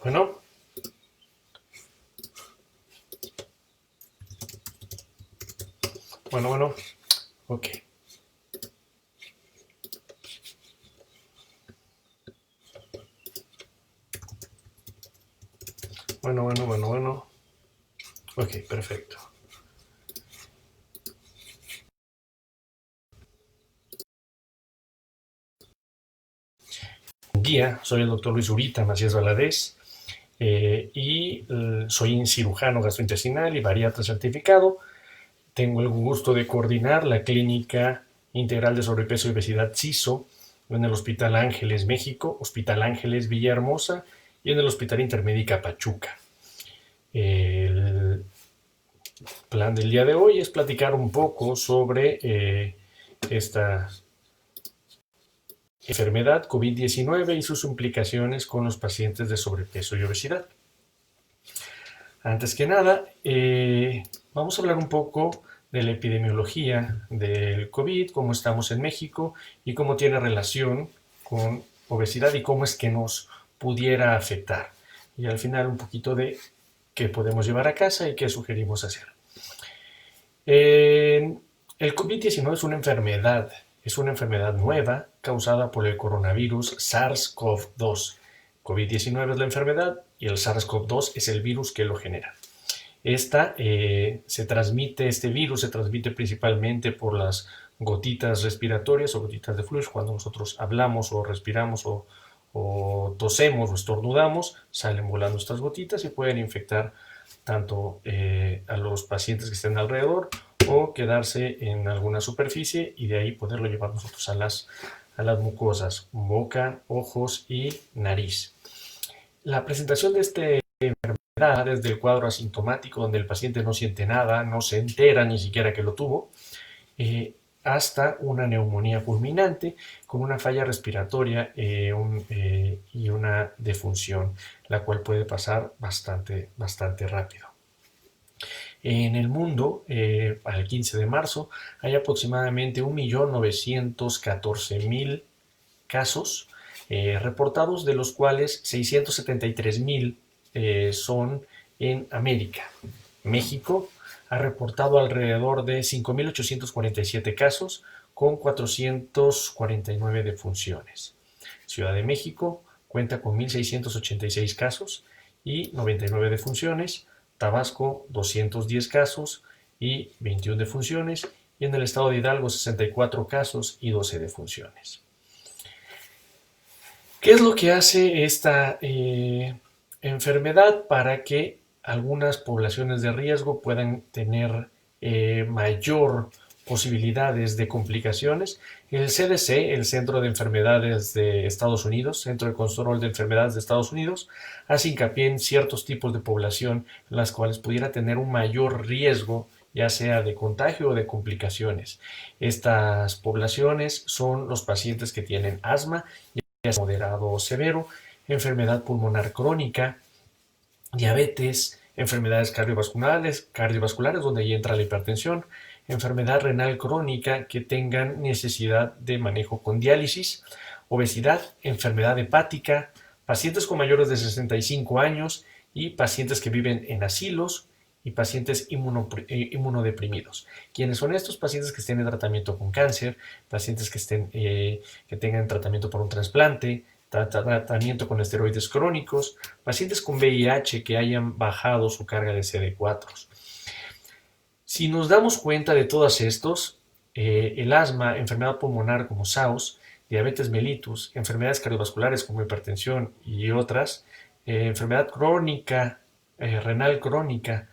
Bueno, bueno, ok. Bueno. Ok, perfecto. Buen día, soy el doctor Luis Urita Macías Valadez soy cirujano gastrointestinal y bariatra certificado. Tengo el gusto de coordinar la Clínica Integral de Sobrepeso y Obesidad CISO en el Hospital Ángeles México, Hospital Ángeles Villahermosa y en el Hospital Intermédica Pachuca. El plan del día de hoy es platicar un poco sobre esta enfermedad COVID-19 y sus implicaciones con los pacientes de sobrepeso y obesidad. Antes que nada, vamos a hablar un poco de la epidemiología del COVID, cómo estamos en México y cómo tiene relación con obesidad y cómo es que nos pudiera afectar. Y al final un poquito de qué podemos llevar a casa y qué sugerimos hacer. El COVID-19 es una enfermedad nueva causada por el coronavirus SARS-CoV-2. COVID-19 es la enfermedad y el SARS-CoV-2 es el virus que lo genera. Este virus se transmite principalmente por las gotitas respiratorias o gotitas de flujo. Cuando nosotros hablamos o respiramos o tosemos o estornudamos, salen volando estas gotitas y pueden infectar tanto a los pacientes que estén alrededor o quedarse en alguna superficie y de ahí poderlo llevar nosotros a las mucosas, boca, ojos y nariz. La presentación de esta enfermedad desde el cuadro asintomático, donde el paciente no siente nada, no se entera ni siquiera que lo tuvo, hasta una neumonía fulminante con una falla respiratoria y una defunción, la cual puede pasar bastante rápido. En el mundo, para el 15 de marzo, hay aproximadamente 1.914.000 casos reportados, de los cuales 673.000 son en América. México ha reportado alrededor de 5.847 casos con 449 defunciones. Ciudad de México cuenta con 1.686 casos y 99 defunciones. Tabasco 210 casos y 21 defunciones. Y en el estado de Hidalgo 64 casos y 12 defunciones. ¿Qué es lo que hace esta enfermedad para que algunas poblaciones de riesgo puedan tener mayor posibilidades de complicaciones? El CDC, el Centro de Enfermedades de Estados Unidos, Centro de Control de Enfermedades de Estados Unidos, hace hincapié en ciertos tipos de población en las cuales pudiera tener un mayor riesgo, ya sea de contagio o de complicaciones. Estas poblaciones son los pacientes que tienen asma, ya sea moderado o severo, enfermedad pulmonar crónica, diabetes, enfermedades cardiovasculares donde ahí entra la hipertensión, enfermedad renal crónica que tengan necesidad de manejo con diálisis, obesidad, enfermedad hepática, pacientes con mayores de 65 años y pacientes que viven en asilos y pacientes inmunodeprimidos. ¿Quiénes son estos? Pacientes que estén en tratamiento con cáncer, pacientes que tengan tratamiento por un trasplante, tratamiento con esteroides crónicos, pacientes con VIH que hayan bajado su carga de CD4. Si nos damos cuenta de todos estos, el asma, enfermedad pulmonar como SAUS, diabetes mellitus, enfermedades cardiovasculares como hipertensión y otras, enfermedad crónica, renal crónica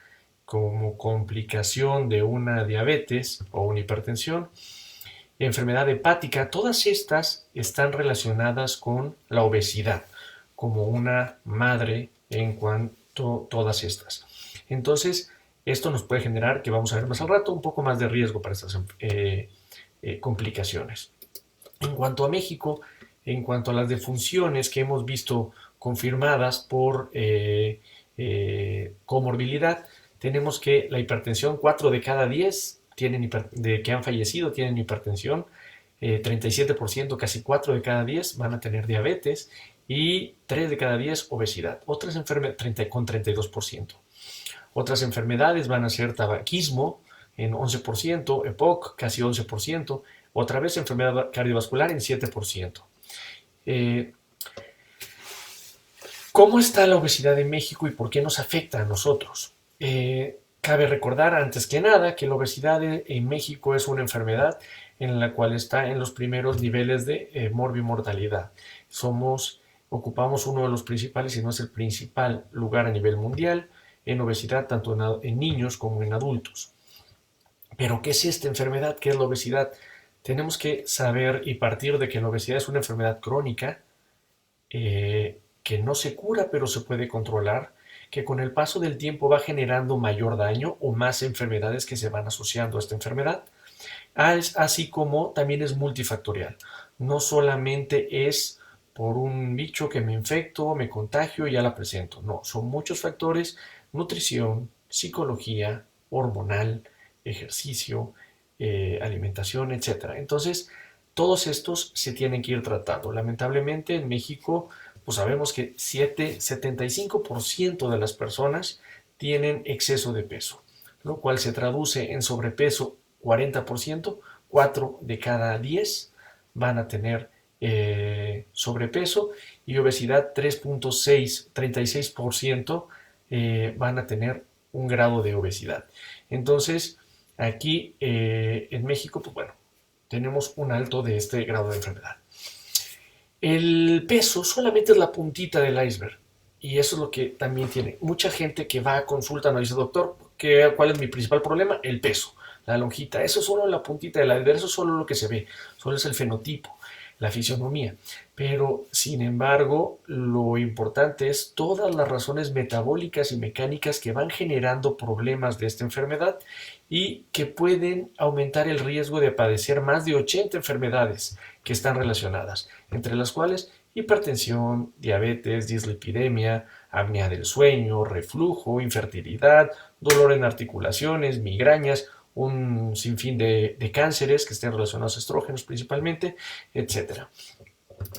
como complicación de una diabetes o una hipertensión, enfermedad hepática, todas estas están relacionadas con la obesidad como una madre en cuanto a todas estas. Entonces, esto nos puede generar, que vamos a ver más al rato, un poco más de riesgo para estas complicaciones. En cuanto a México, en cuanto a las defunciones que hemos visto confirmadas por comorbilidad, tenemos que la hipertensión, 4 de cada 10 que han fallecido tienen hipertensión, 37%, casi 4 de cada 10 van a tener diabetes y 3 de cada 10 obesidad, otras enfermedades con 32%. Otras enfermedades van a ser tabaquismo en 11%, EPOC casi 11%, otra vez enfermedad cardiovascular en 7%. ¿Cómo está la obesidad en México y por qué nos afecta a nosotros? Cabe recordar antes que nada que la obesidad en México es una enfermedad en la cual está en los primeros niveles de morbimortalidad. Ocupamos uno de los principales, si no es el principal lugar a nivel mundial en obesidad, tanto en niños como en adultos. Pero, ¿qué es esta enfermedad? ¿Qué es la obesidad? Tenemos que saber y partir de que la obesidad es una enfermedad crónica que no se cura, pero se puede controlar, que con el paso del tiempo va generando mayor daño o más enfermedades que se van asociando a esta enfermedad, así como también es multifactorial. No solamente es por un bicho que me infecto, me contagio y ya la presento. No, son muchos factores: nutrición, psicología, hormonal, ejercicio, alimentación, etc. Entonces, todos estos se tienen que ir tratando. Lamentablemente en México, pues sabemos que 75% de las personas tienen exceso de peso, lo cual se traduce en sobrepeso 40%, 4 de cada 10 van a tener sobrepeso, y obesidad 3.6, 36% van a tener un grado de obesidad. Entonces, aquí en México, pues bueno, tenemos un alto de este grado de enfermedad. El peso solamente es la puntita del iceberg, y eso es lo que también tiene mucha gente que va a consulta, nos dice: doctor, ¿cuál es mi principal problema? El peso, la lonjita. Eso es solo la puntita del iceberg, eso es solo lo que se ve, solo es el fenotipo, la fisionomía. Pero sin embargo, lo importante es todas las razones metabólicas y mecánicas que van generando problemas de esta enfermedad y que pueden aumentar el riesgo de padecer más de 80 enfermedades que están relacionadas, entre las cuales hipertensión, diabetes, dislipidemia, apnea del sueño, reflujo, infertilidad, dolor en articulaciones, migrañas, un sinfín de cánceres que estén relacionados a estrógenos principalmente, etc.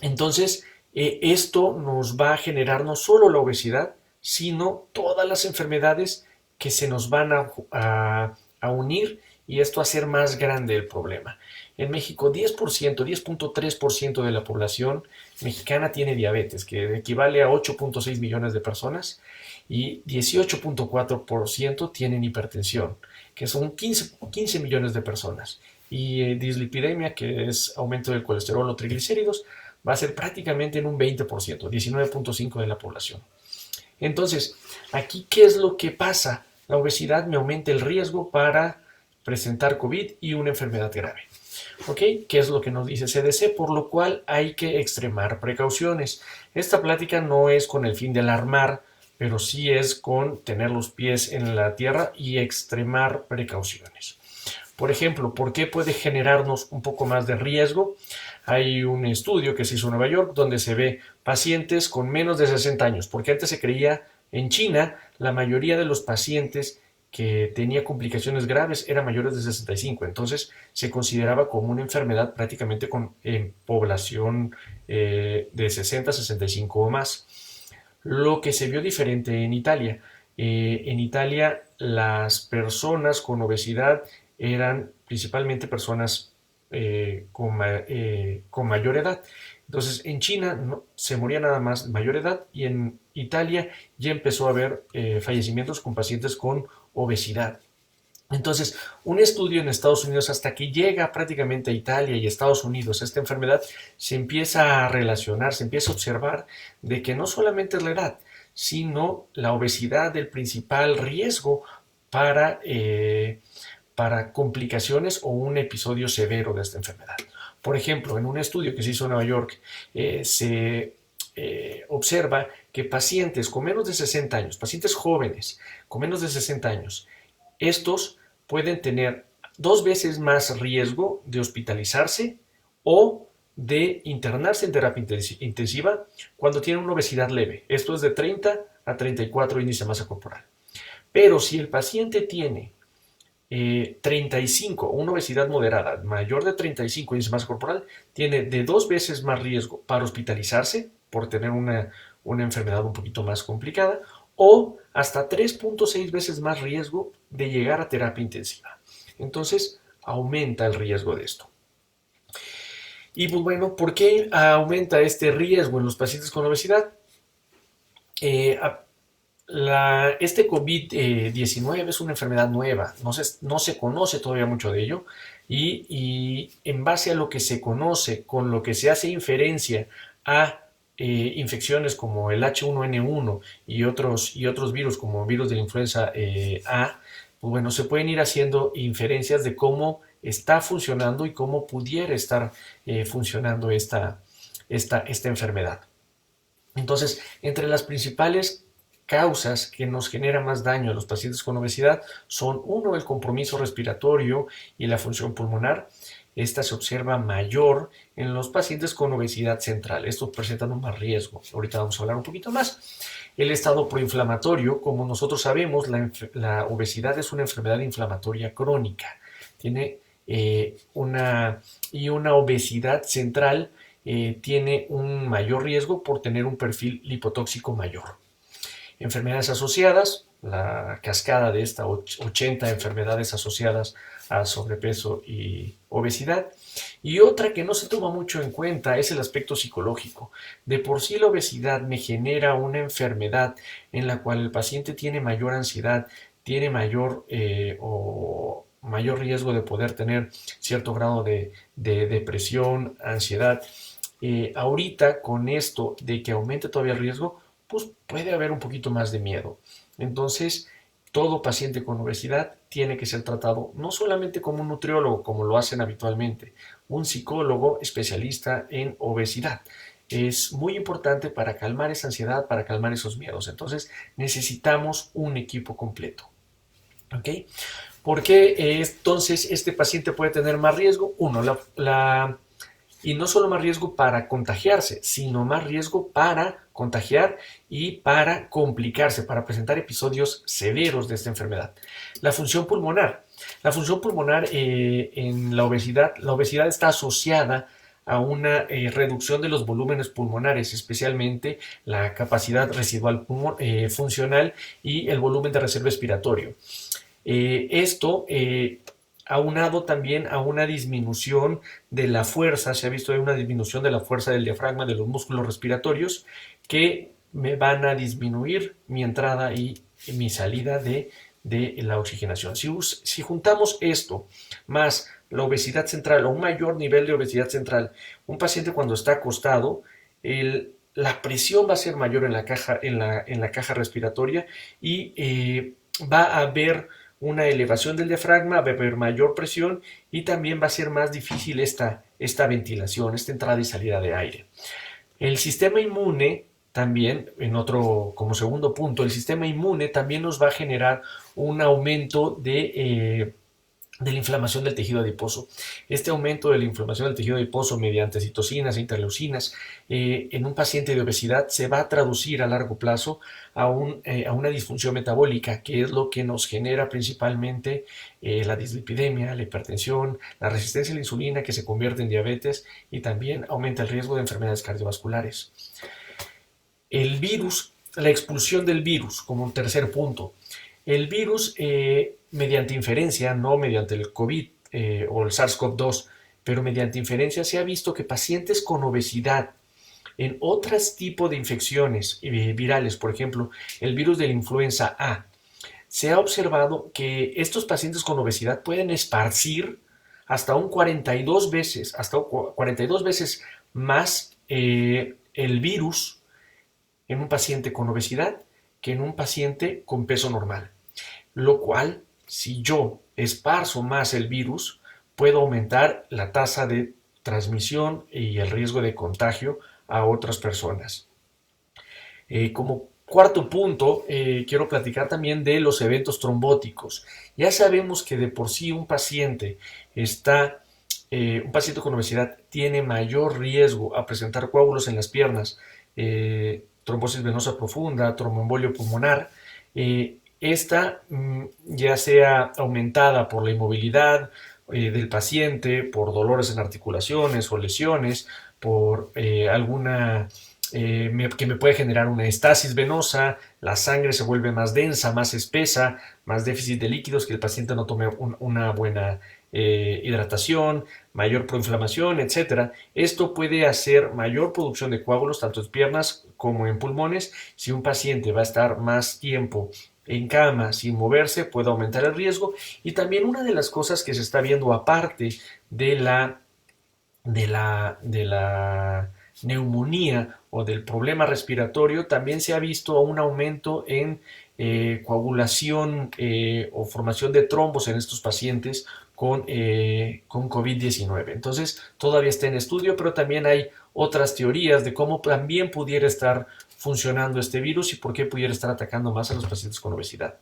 Entonces, esto nos va a generar no solo la obesidad, sino todas las enfermedades que se nos van a unir, y esto a hacer más grande el problema. En México, 10.3% de la población mexicana tiene diabetes, que equivale a 8.6 millones de personas, y 18.4% tienen hipertensión, que son 15 millones de personas. Y dislipidemia, que es aumento del colesterol o triglicéridos, va a ser prácticamente en un 20%, 19.5% de la población. Entonces, aquí, ¿qué es lo que pasa? La obesidad me aumenta el riesgo para presentar COVID y una enfermedad grave. ¿Ok? ¿Qué es lo que nos dice CDC? Por lo cual hay que extremar precauciones. Esta plática no es con el fin de alarmar, pero sí es con tener los pies en la tierra y extremar precauciones. Por ejemplo, ¿por qué puede generarnos un poco más de riesgo? Hay un estudio que se hizo en Nueva York donde se ve pacientes con menos de 60 años, porque antes se creía en China la mayoría de los pacientes que tenía complicaciones graves eran mayores de 65, entonces se consideraba como una enfermedad prácticamente en población de 60, 65 o más. Lo que se vio diferente en Italia. En Italia las personas con obesidad eran principalmente personas con mayor edad. Entonces en China se moría nada más mayor edad, y en Italia ya empezó a haber fallecimientos con pacientes con obesidad. Entonces, un estudio en Estados Unidos, hasta que llega prácticamente a Italia y Estados Unidos esta enfermedad, se empieza a relacionar, se empieza a observar de que no solamente es la edad, sino la obesidad el principal riesgo para complicaciones o un episodio severo de esta enfermedad. Por ejemplo, en un estudio que se hizo en Nueva York, se observa que pacientes con menos de 60 años, pacientes jóvenes con menos de 60 años, estos pueden tener 2 veces más riesgo de hospitalizarse o de internarse en terapia intensiva cuando tienen una obesidad leve. Esto es de 30 a 34 índice de masa corporal. Pero si el paciente tiene 35, una obesidad moderada mayor de 35 índice de masa corporal, tiene de 2 veces más riesgo para hospitalizarse por tener una enfermedad un poquito más complicada, o hasta 3.6 veces más riesgo de llegar a terapia intensiva. Entonces, aumenta el riesgo de esto. Y pues bueno, ¿por qué aumenta este riesgo en los pacientes con obesidad? Este COVID-19 es una enfermedad nueva, no se conoce todavía mucho de ello, y en base a lo que se conoce, con lo que se hace inferencia a infecciones como el H1N1 y otros virus como virus de la influenza A, pues bueno, se pueden ir haciendo inferencias de cómo está funcionando y cómo pudiera estar funcionando esta enfermedad. Entonces, entre las principales causas que nos generan más daño a los pacientes con obesidad son, uno, el compromiso respiratorio y la función pulmonar. Esta se observa mayor en los pacientes con obesidad central. Estos presentan un más riesgo. Ahorita vamos a hablar un poquito más. El estado proinflamatorio, como nosotros sabemos, la obesidad es una enfermedad inflamatoria crónica. Tiene una obesidad central tiene un mayor riesgo por tener un perfil lipotóxico mayor. Enfermedades asociadas, la cascada de estas 80 enfermedades asociadas a sobrepeso y obesidad. Y otra que no se toma mucho en cuenta es el aspecto psicológico. De por sí la obesidad me genera una enfermedad en la cual el paciente tiene mayor ansiedad, tiene mayor riesgo de poder tener cierto grado de depresión, ansiedad. Ahorita con esto de que aumente todavía el riesgo, pues puede haber un poquito más de miedo. Entonces, todo paciente con obesidad tiene que ser tratado no solamente como un nutriólogo, como lo hacen habitualmente, un psicólogo especialista en obesidad. Es muy importante para calmar esa ansiedad, para calmar esos miedos. Entonces, necesitamos un equipo completo. ¿Ok? ¿Por qué entonces este paciente puede tener más riesgo? Uno, y no solo más riesgo para contagiarse, sino más riesgo para contagiar y para complicarse, para presentar episodios severos de esta enfermedad. La función pulmonar. La función pulmonar en la obesidad está asociada a una reducción de los volúmenes pulmonares, especialmente la capacidad residual funcional y el volumen de reserva respiratorio. Esto aunado también a una disminución de la fuerza, se ha visto una disminución de la fuerza del diafragma, de los músculos respiratorios, que me van a disminuir mi entrada y mi salida de la oxigenación. Si juntamos esto más la obesidad central o un mayor nivel de obesidad central, un paciente cuando está acostado, la presión va a ser mayor en la caja respiratoria y va a haber una elevación del diafragma, va a haber mayor presión y también va a ser más difícil esta ventilación, esta entrada y salida de aire. El sistema inmune también, como segundo punto, el sistema inmune también nos va a generar un aumento de la inflamación del tejido adiposo. Este aumento de la inflamación del tejido adiposo mediante citocinas e interleucinas en un paciente de obesidad se va a traducir a largo plazo a una disfunción metabólica, que es lo que nos genera principalmente la dislipidemia, la hipertensión, la resistencia a la insulina que se convierte en diabetes y también aumenta el riesgo de enfermedades cardiovasculares. El virus, la expulsión del virus como un tercer punto. El virus, mediante inferencia, no mediante el COVID o el SARS-CoV-2, pero mediante inferencia se ha visto que pacientes con obesidad en otros tipos de infecciones virales, por ejemplo, el virus de la influenza A, se ha observado que estos pacientes con obesidad pueden esparcir hasta 42 veces más el virus en un paciente con obesidad que en un paciente con peso normal. Lo cual, si yo esparzo más el virus, puedo aumentar la tasa de transmisión y el riesgo de contagio a otras personas. Como cuarto punto, quiero platicar también de los eventos trombóticos. Ya sabemos que de por sí un paciente con obesidad tiene mayor riesgo a presentar coágulos en las piernas, trombosis venosa profunda, tromboembolio pulmonar. Esta ya sea aumentada por la inmovilidad del paciente, por dolores en articulaciones o lesiones, por alguna que me puede generar una estasis venosa, la sangre se vuelve más densa, más espesa, más déficit de líquidos, que el paciente no tome una buena hidratación, mayor proinflamación, etcétera. Esto puede hacer mayor producción de coágulos tanto en piernas como en pulmones. Si un paciente va a estar más tiempo en cama sin moverse, puede aumentar el riesgo. Y también una de las cosas que se está viendo aparte de la neumonía o del problema respiratorio, también se ha visto un aumento en coagulación o formación de trombos en estos pacientes con COVID-19. Entonces, todavía está en estudio, pero también hay otras teorías de cómo también pudiera estar funcionando este virus y por qué pudiera estar atacando más a los pacientes con obesidad.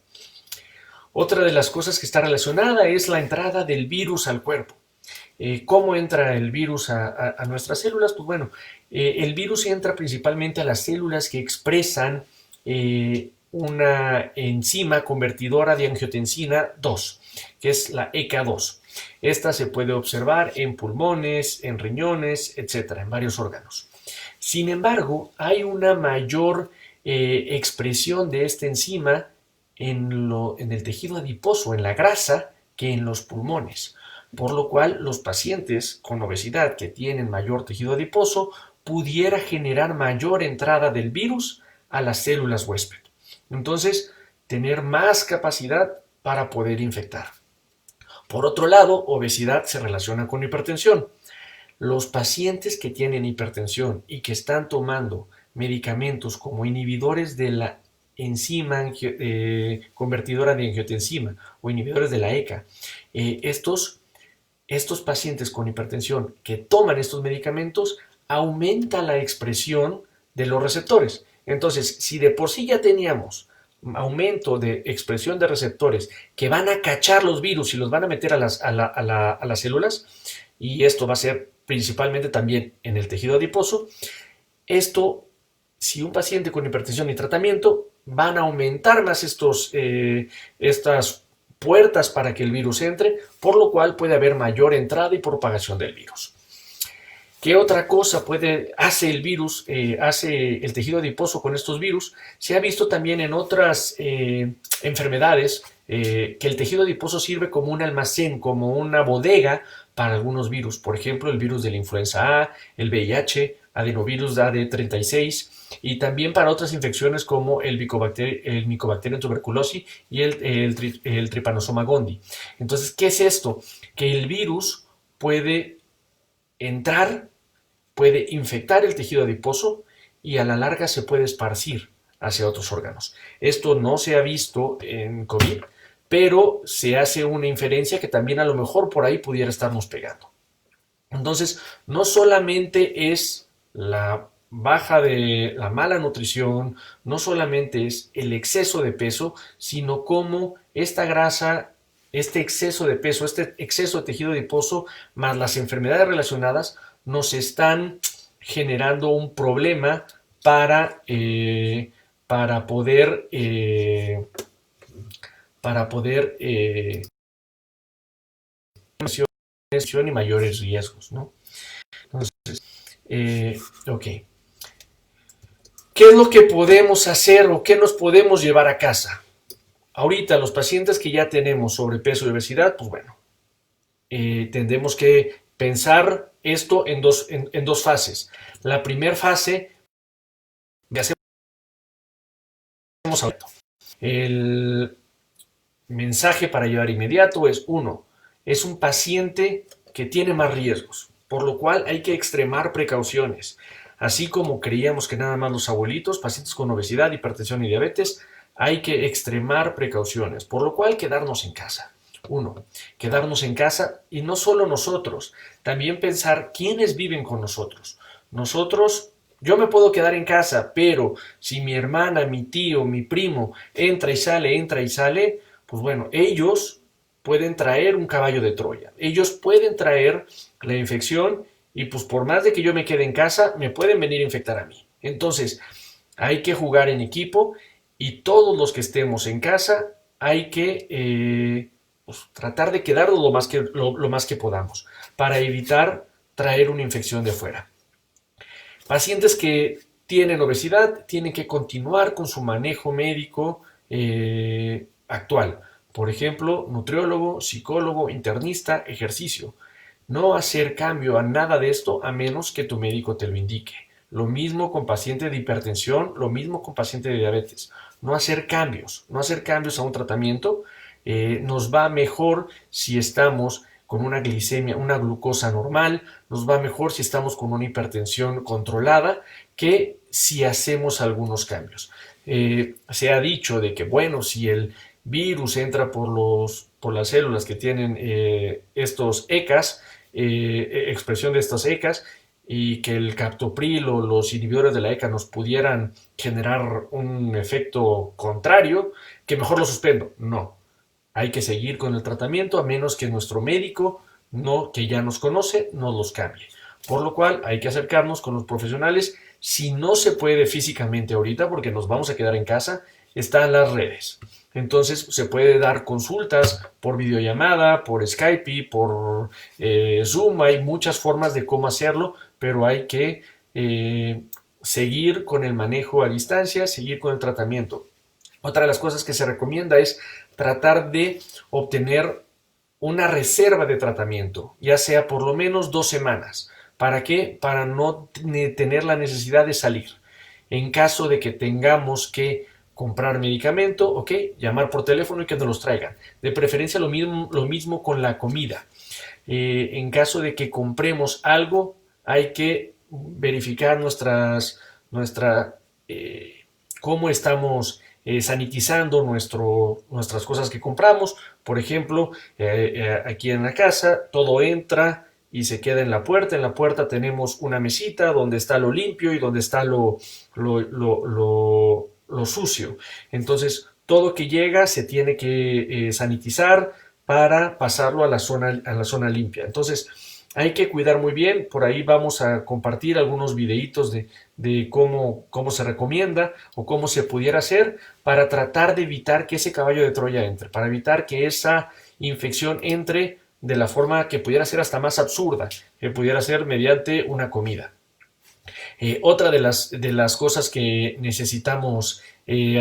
Otra de las cosas que está relacionada es la entrada del virus al cuerpo. ¿Cómo entra el virus a nuestras células? Pues bueno, el virus entra principalmente a las células que expresan una enzima convertidora de angiotensina 2, que es la ECA2. Esta se puede observar en pulmones, en riñones, etcétera, en varios órganos. Sin embargo, hay una mayor expresión de esta enzima en el tejido adiposo, en la grasa, que en los pulmones. Por lo cual, los pacientes con obesidad que tienen mayor tejido adiposo pudiera generar mayor entrada del virus a las células huésped. Entonces, tener más capacidad para poder infectar. Por otro lado, obesidad se relaciona con hipertensión. Los pacientes que tienen hipertensión y que están tomando medicamentos como inhibidores de la enzima convertidora de angiotensina o inhibidores de la ECA, estos pacientes con hipertensión que toman estos medicamentos aumenta la expresión de los receptores. Entonces, si de por sí ya teníamos aumento de expresión de receptores que van a cachar los virus y los van a meter a las células, y esto va a ser principalmente también en el tejido adiposo, esto, si un paciente con hipertensión y tratamiento, van a aumentar más estas puertas para que el virus entre, por lo cual puede haber mayor entrada y propagación del virus. ¿Qué otra cosa hace el virus, hace el tejido adiposo con estos virus? Se ha visto también en otras enfermedades que el tejido adiposo sirve como un almacén, como una bodega para algunos virus. Por ejemplo, el virus de la influenza A, el VIH, adenovirus AD36 y también para otras infecciones como el Mycobacterium tuberculosis y el Trypanosoma gondii. Entonces, ¿qué es esto? Que el virus puede entrar, puede infectar el tejido adiposo y a la larga se puede esparcir hacia otros órganos. Esto no se ha visto en COVID, pero se hace una inferencia que también a lo mejor por ahí pudiera estarnos pegando. Entonces, no solamente es la mala nutrición, no solamente es el exceso de peso, sino cómo esta grasa, este exceso de peso, este exceso de tejido adiposo, más las enfermedades relacionadas, nos están generando un problema para poder y mayores riesgos, ¿no? Entonces, ok. ¿Qué es lo que podemos hacer o qué nos podemos llevar a casa? Ahorita los pacientes que ya tenemos sobrepeso y obesidad, pues bueno, tendremos que pensar esto en dos fases. La primera fase, hacemos ahorita. El mensaje para llevar inmediato es: uno, es un paciente que tiene más riesgos, por lo cual hay que extremar precauciones. Así como creíamos que nada más los abuelitos, pacientes con obesidad, hipertensión y diabetes, hay que extremar precauciones, por lo cual quedarnos en casa. Uno, quedarnos en casa y no solo nosotros, también pensar quiénes viven con nosotros. Yo me puedo quedar en casa, pero si mi hermana, mi tío, mi primo entra y sale, pues bueno, ellos pueden traer un caballo de Troya. Ellos pueden traer la infección y pues por más de que yo me quede en casa, me pueden venir a infectar a mí. Entonces, hay que jugar en equipo y todos los que estemos en casa hay que pues, tratar de quedarnos lo más que podamos para evitar traer una infección de fuera. Pacientes que tienen obesidad, tienen que continuar con su manejo médico actual. Por ejemplo, nutriólogo, psicólogo, internista, ejercicio. No hacer cambio a nada de esto a menos que tu médico te lo indique. Lo mismo con paciente de hipertensión, lo mismo con paciente de diabetes. No hacer cambios a un tratamiento. Nos va mejor si estamos con una glicemia, una glucosa normal, nos va mejor si estamos con una hipertensión controlada que si hacemos algunos cambios. Se ha dicho de que, bueno, si el virus entra por las células que tienen estos ECAs, expresión de estas ECAs, y que el captopril o los inhibidores de la ECA nos pudieran generar un efecto contrario, que mejor lo suspendo. No, hay que seguir con el tratamiento a menos que nuestro médico, que ya nos conoce, nos los cambie. Por lo cual hay que acercarnos con los profesionales. Si no se puede físicamente ahorita porque nos vamos a quedar en casa, están las redes. Entonces se puede dar consultas por videollamada, por Skype, por Zoom. Hay muchas formas de cómo hacerlo, pero hay que seguir con el manejo a distancia, seguir con el tratamiento. Otra de las cosas que se recomienda es tratar de obtener una reserva de tratamiento, ya sea por lo menos 2 semanas. ¿Para qué? Para no tener la necesidad de salir. En caso de que tengamos que comprar medicamento, ok, llamar por teléfono y que nos los traigan. De preferencia lo mismo con la comida. En caso de que compremos algo, hay que verificar cómo estamos sanitizando nuestras cosas que compramos. Por ejemplo, aquí en la casa todo entra y se queda en la puerta. En la puerta tenemos una mesita donde está lo limpio y donde está lo sucio. Entonces, todo que llega se tiene que sanitizar para pasarlo a la zona limpia. Entonces, hay que cuidar muy bien. Por ahí vamos a compartir algunos videitos de cómo se recomienda o cómo se pudiera hacer para tratar de evitar que ese caballo de Troya entre, para evitar que esa infección entre de la forma que pudiera ser hasta más absurda, que pudiera ser mediante una comida. Otra de las cosas que necesitamos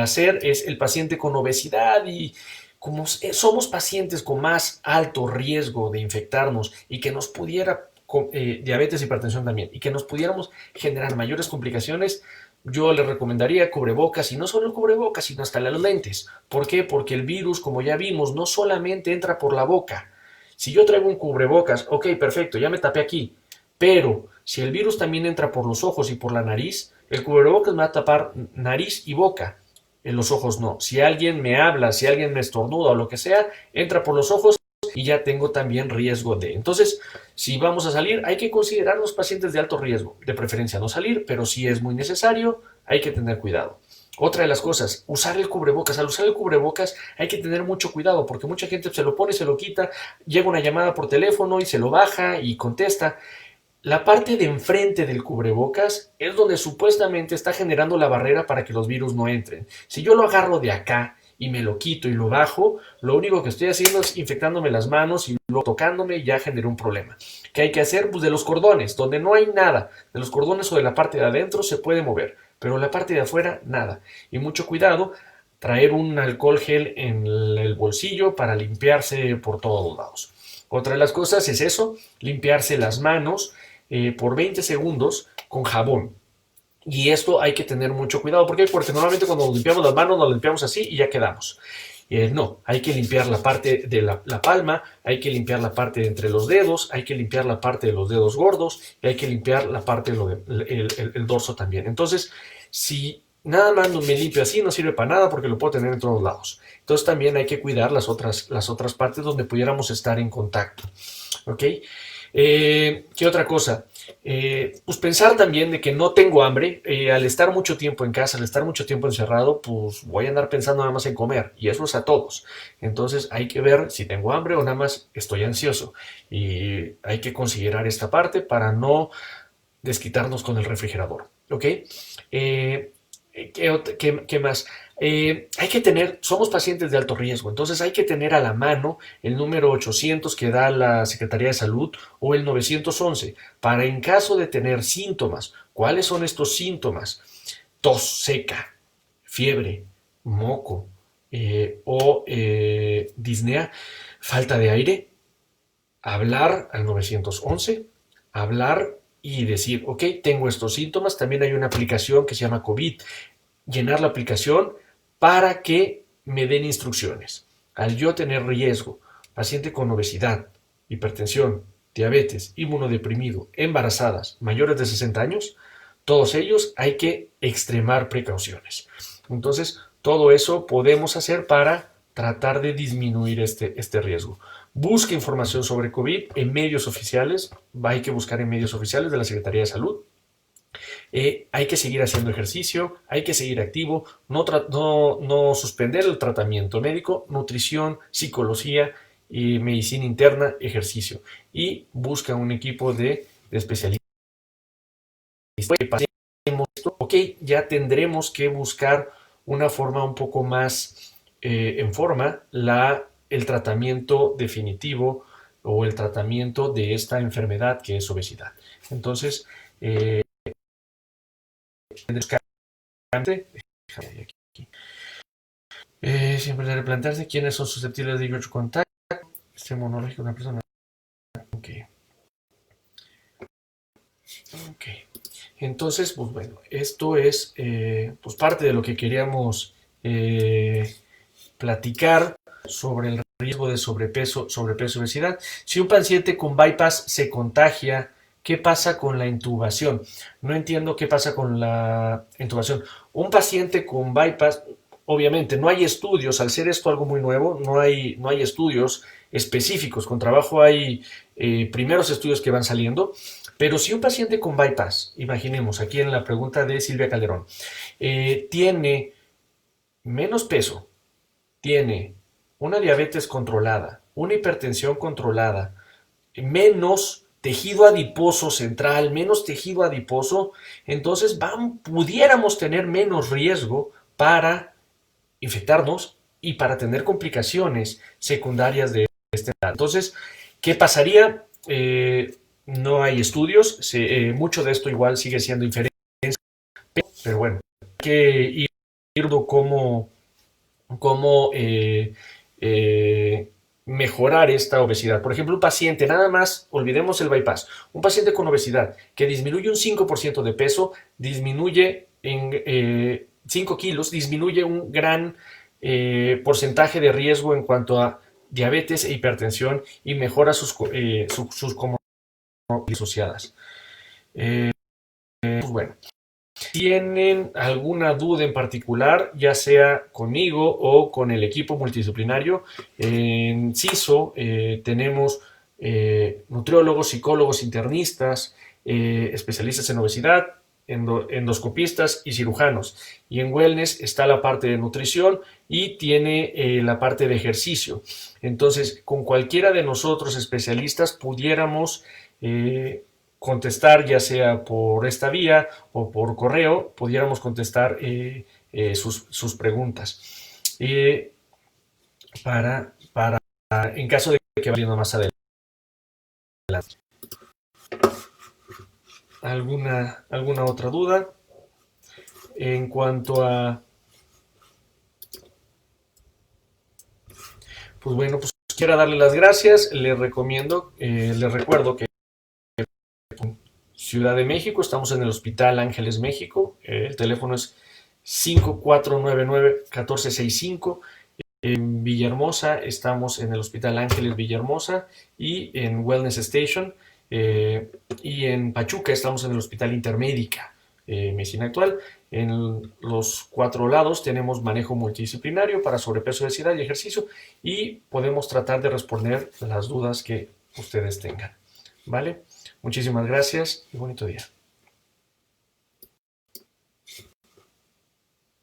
hacer es el paciente con obesidad, y como somos pacientes con más alto riesgo de infectarnos y que nos pudiera, diabetes, hipertensión también, y que nos pudiéramos generar mayores complicaciones, yo les recomendaría cubrebocas, y no solo el cubrebocas, sino hasta las lentes. ¿Por qué? Porque el virus, como ya vimos, no solamente entra por la boca. Si yo traigo un cubrebocas, ok, perfecto, ya me tapé aquí, pero si el virus también entra por los ojos y por la nariz, el cubrebocas me va a tapar nariz y boca. En los ojos no. Si alguien me habla, si alguien me estornuda o lo que sea, entra por los ojos y ya tengo también riesgo de. Entonces, si vamos a salir, hay que considerar los pacientes de alto riesgo. De preferencia no salir, pero si es muy necesario, hay que tener cuidado. Otra de las cosas, usar el cubrebocas. Al usar el cubrebocas hay que tener mucho cuidado porque mucha gente se lo pone, se lo quita, llega una llamada por teléfono y se lo baja y contesta. La parte de enfrente del cubrebocas es donde supuestamente está generando la barrera para que los virus no entren. Si yo lo agarro de acá y me lo quito y lo bajo, lo único que estoy haciendo es infectándome las manos y luego tocándome y ya generé un problema. ¿Qué hay que hacer? Pues de los cordones, donde no hay nada, de los cordones o de la parte de adentro se puede mover, pero la parte de afuera nada. Y mucho cuidado, traer un alcohol gel en el bolsillo para limpiarse por todos lados. Otra de las cosas es eso, limpiarse las manos por 20 segundos con jabón. Y esto hay que tener mucho cuidado. ¿Por qué? Porque normalmente cuando nos limpiamos las manos, nos limpiamos así y ya quedamos. No, hay que limpiar la parte de la palma, hay que limpiar la parte de entre los dedos, hay que limpiar la parte de los dedos gordos y hay que limpiar la parte el dorso también. Entonces, si nada más me limpio así, no sirve para nada porque lo puedo tener en todos lados. Entonces también hay que cuidar las otras partes donde pudiéramos estar en contacto. ¿Ok? ¿Qué otra cosa? Pues pensar también de que no tengo hambre. Al estar mucho tiempo en casa, al estar mucho tiempo encerrado, pues voy a andar pensando nada más en comer, y eso es a todos. Entonces hay que ver si tengo hambre o nada más estoy ansioso, y hay que considerar esta parte para no desquitarnos con el refrigerador. ¿Ok? ¿Qué más? Hay que tener, somos pacientes de alto riesgo, entonces hay que tener a la mano el número 800 que da la Secretaría de Salud o el 911 para, en caso de tener síntomas. ¿Cuáles son estos síntomas? tos seca, fiebre, moco o disnea, falta de aire, hablar al 911, hablar y decir, ok, tengo estos síntomas. También hay una aplicación que se llama COVID. Llenar la aplicación para que me den instrucciones. Al yo tener riesgo, paciente con obesidad, hipertensión, diabetes, inmunodeprimido, embarazadas, mayores de 60 años, todos ellos hay que extremar precauciones. Entonces, todo eso podemos hacer para tratar de disminuir este riesgo. Busque información sobre COVID en medios oficiales, hay que buscar en medios oficiales de la Secretaría de Salud. Hay que seguir haciendo ejercicio, hay que seguir activo, no suspender el tratamiento médico, nutrición, psicología, medicina interna, ejercicio. Y busca un equipo de especialistas. Ok, ya tendremos que buscar una forma un poco más en forma el tratamiento definitivo o el tratamiento de esta enfermedad que es obesidad. Entonces, siempre debe plantearse quiénes son susceptibles de dicho contacto. Este inmunológico de una persona. Ok. Entonces, pues bueno, esto es pues parte de lo que queríamos platicar sobre el riesgo de sobrepeso y obesidad. Si un paciente con bypass se contagia, ¿qué pasa con la intubación? No entiendo qué pasa con la intubación. Un paciente con bypass, obviamente, no hay estudios, al ser esto algo muy nuevo, no hay estudios específicos. Con trabajo hay primeros estudios que van saliendo. Pero si un paciente con bypass, imaginemos aquí en la pregunta de Silvia Calderón, tiene menos peso, tiene una diabetes controlada, una hipertensión controlada, menos tejido adiposo central, menos tejido adiposo, entonces pudiéramos tener menos riesgo para infectarnos y para tener complicaciones secundarias de este edad. Entonces, ¿qué pasaría? No hay estudios, mucho de esto igual sigue siendo inferencia, pero bueno, hay que ir viendo cómo mejorar esta obesidad. Por ejemplo, un paciente, nada más, olvidemos el bypass, un paciente con obesidad que disminuye un 5% de peso, disminuye en 5 kilos, disminuye un gran porcentaje de riesgo en cuanto a diabetes e hipertensión y mejora sus comorbilidades asociadas. Pues bueno, ¿tienen alguna duda en particular, ya sea conmigo o con el equipo multidisciplinario? En CISO tenemos nutriólogos, psicólogos, internistas, especialistas en obesidad, endoscopistas y cirujanos. Y en wellness está la parte de nutrición y tiene la parte de ejercicio. Entonces, con cualquiera de nosotros especialistas pudiéramos contestar, ya sea por esta vía o por correo, pudiéramos contestar sus preguntas. En caso de que vaya viendo más adelante. ¿Alguna otra duda? En cuanto a... Pues bueno, pues quiero darle las gracias. Les recuerdo que en Ciudad de México estamos en el Hospital Ángeles México. El teléfono es 5499-1465. En Villahermosa estamos en el Hospital Ángeles Villahermosa y en Wellness Station. Y en Pachuca estamos en el Hospital Intermédica, Medicina Actual. En los 4 lados tenemos manejo multidisciplinario para sobrepeso, obesidad y ejercicio, y podemos tratar de responder las dudas que ustedes tengan. ¿Vale? Muchísimas gracias y bonito día.